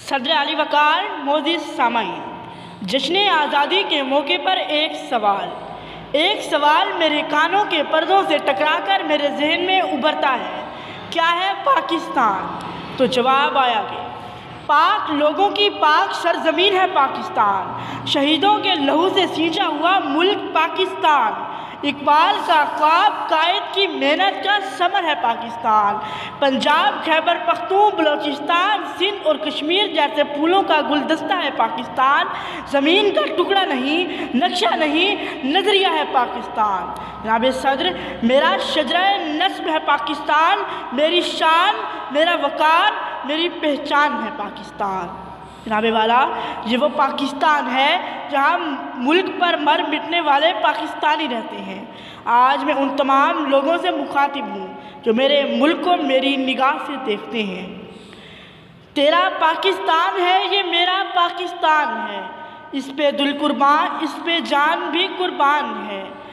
صدر علی وقار معزز سامعین، جشن آزادی کے موقع پر ایک سوال میرے کانوں کے پردوں سے ٹکرا کر میرے ذہن میں ابھرتا ہے، کیا ہے پاکستان؟ تو جواب آیا کہ پاک لوگوں کی پاک سرزمین ہے پاکستان، شہیدوں کے لہو سے سینچا ہوا ملک پاکستان، اقبال کا خواب قائد کی محنت کا ثمر ہے پاکستان، پنجاب، خیبر پختون، بلوچستان، سندھ اور کشمیر جیسے پھولوں کا گلدستہ ہے پاکستان، زمین کا ٹکڑا نہیں، نقشہ نہیں، نظریہ ہے پاکستان۔ جناب صدر، میرا شجرہ نصب ہے پاکستان، میری شان، میرا وقار، میری پہچان ہے پاکستان۔ جناب والا، یہ وہ پاکستان ہے جہاں ملک پر مر مٹنے والے پاکستانی رہتے ہیں۔ آج میں ان تمام لوگوں سے مخاطب ہوں جو میرے ملک کو میری نگاہ سے دیکھتے ہیں۔ تیرا پاکستان ہے، یہ میرا پاکستان ہے، اس پہ دل قربان، اس پہ جان بھی قربان ہے۔